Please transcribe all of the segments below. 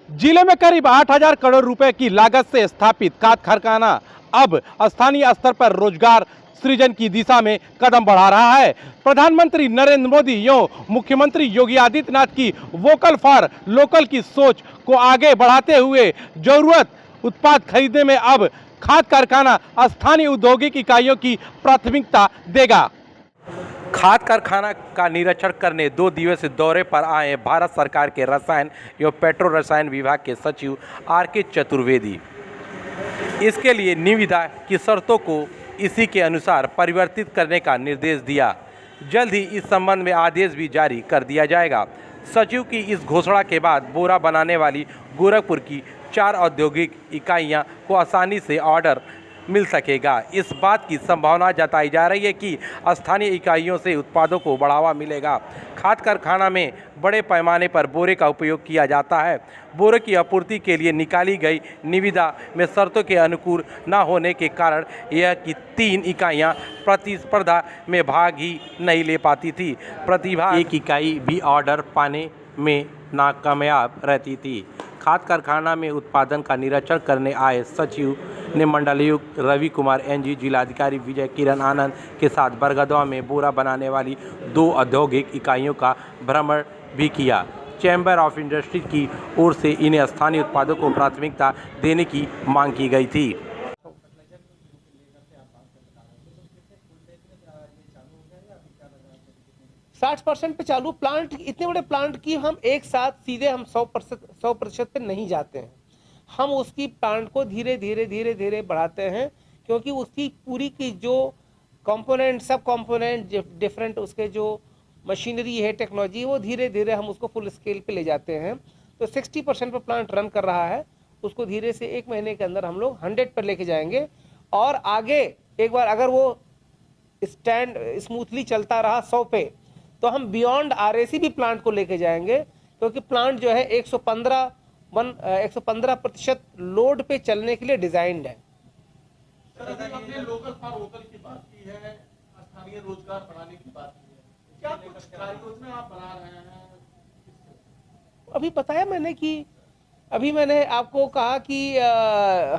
जिले में करीब 8,000 करोड़ रुपए की लागत से स्थापित खाद कारखाना अब स्थानीय स्तर पर रोजगार सृजन की दिशा में कदम बढ़ा रहा है। प्रधानमंत्री नरेंद्र मोदी एवं मुख्यमंत्री योगी आदित्यनाथ की वोकल फॉर लोकल की सोच को आगे बढ़ाते हुए जरूरत उत्पाद खरीदने में अब खाद कारखाना स्थानीय औद्योगिक इकाइयों की प्राथमिकता देगा। खाद कारखाना का निरीक्षण करने 2 दिवसीय दौरे पर आए भारत सरकार के रसायन एवं पेट्रो रसायन विभाग के सचिव आर.के. चतुर्वेदी। इसके लिए निविदा की शर्तों को इसी के अनुसार परिवर्तित करने का निर्देश दिया। जल्द ही इस संबंध में आदेश भी जारी कर दिया जाएगा। सचिव की इस घोषणा के बाद बोरा बनाने वाली गोरखपुर की 4 औद्योगिक इकाइयां को आसानी से ऑर्डर मिल सकेगा। इस बात की संभावना जताई जा रही है कि स्थानीय इकाइयों से उत्पादों को बढ़ावा मिलेगा। खाद कारखाना में बड़े पैमाने पर बोरे का उपयोग किया जाता है। बोरे की आपूर्ति के लिए निकाली गई निविदा में शर्तों के अनुकूल न होने के कारण यह कि 3 इकाइयां प्रतिस्पर्धा में भाग ही नहीं ले पाती थी। प्रतिभा एक इकाई भी ऑर्डर पाने में नाकामयाब रहती थी। खाद कारखाना में उत्पादन का निरीक्षण करने आए सचिव ने मंडलायुक्त रवि कुमार एनजी, जिलाधिकारी विजय किरण आनंद के साथ बरगदवा में बोरा बनाने वाली 2 औद्योगिक इकाइयों का भ्रमण भी किया। चैम्बर ऑफ इंडस्ट्री की ओर से इन्हें स्थानीय उत्पादों को प्राथमिकता देने की मांग की गई थी। 60% पे चालू प्लांट, इतने बड़े प्लांट की हम एक साथ सीधे हम 100% पे नहीं जाते हैं। हम उसकी प्लांट को धीरे धीरे बढ़ाते हैं, क्योंकि उसकी पूरी की जो कंपोनेंट, सब कंपोनेंट डिफरेंट, उसके जो मशीनरी है, टेक्नोलॉजी, वो धीरे धीरे हम उसको फुल स्केल पे ले जाते हैं। तो 60% पे प्लांट रन कर रहा है, उसको धीरे से 1 महीने के अंदर हम लोग 100 पर लेके जाएंगे। और आगे एक बार अगर वो स्टैंड स्मूथली चलता रहा 100 पे, तो हम बियॉन्ड आरएसी भी प्लांट को लेके जाएंगे, क्योंकि प्लांट जो है 115% लोड पे चलने के लिए डिजाइंड है। सर, अभी आपने लोकल फॉर वोकल की बात की है, स्थानीय रोजगार बढ़ाने की बात की है, क्या कुछ कार्य योजना आप बना रहे हैं? अभी बताया मैंने कि अभी मैंने आपको कहा कि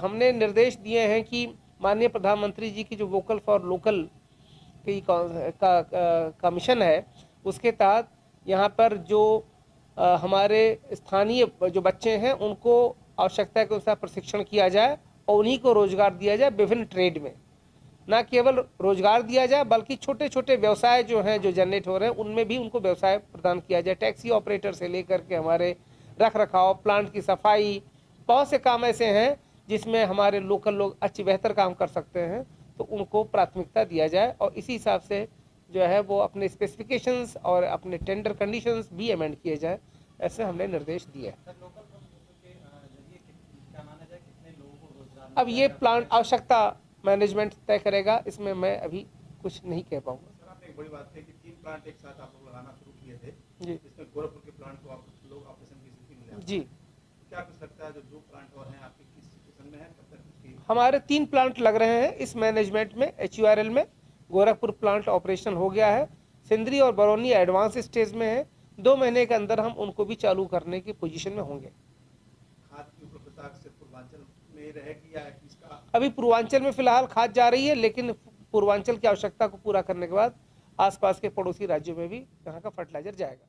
हमने निर्देश दिए हैं कि माननीय प्रधानमंत्री जी की जो वोकल फॉर लोकल की का मिशन है, उसके तहत यहाँ पर जो हमारे स्थानीय जो बच्चे हैं उनको आवश्यकता के अनुसार प्रशिक्षण किया जाए और उन्हीं को रोजगार दिया जाए विभिन्न ट्रेड में। न केवल रोजगार दिया जाए, बल्कि छोटे छोटे व्यवसाय जो हैं, जो जनरेट हो रहे हैं, उनमें भी उनको व्यवसाय प्रदान किया जाए। टैक्सी ऑपरेटर से लेकर के हमारे रख रखाव, प्लांट की सफाई, बहुत से काम ऐसे हैं जिसमें हमारे लोकल लोग अच्छी बेहतर काम कर सकते हैं, तो उनको प्राथमिकता दिया जाए और इसी हिसाब से जो है वो अपने स्पेसिफिकेशंस और अपने टेंडर कंडीशंस भी अमेंड किए जाए, ऐसे हमने निर्देश दिए। अब ये प्लांट आवश्यकता मैनेजमेंट तय करेगा, इसमें मैं अभी कुछ नहीं कह पाऊंगा। सर, आपने एक बड़ी बात कही कि 3 प्लांट एक साथ आप लोग लगाना शुरू किए थे जी, जिसमें गोरखपुर के प्लांट को आप लोग ऑपरेशन की स्थिति में ले जी। क्या कुछ लगता है जो 2 प्लांट और हैं आपके किस सिचुएशन में है, कब तक उसकी? हमारे 3 प्लांट लग रहे हैं इस मैनेजमेंट में, HURL में। गोरखपुर प्लांट ऑपरेशन हो गया है, सिंदरी और बरौनी एडवांस स्टेज में है। 2 महीने के अंदर हम उनको भी चालू करने की पोजीशन में होंगे। खाद की उपलब्धता सिर्फ पूर्वांचल में रहेगी या इसका? अभी पूर्वांचल में फिलहाल खाद जा रही है, लेकिन पूर्वांचल की आवश्यकता को पूरा करने के बाद आसपास के पड़ोसी राज्यों में भी यहाँ का फर्टिलाइजर जाएगा।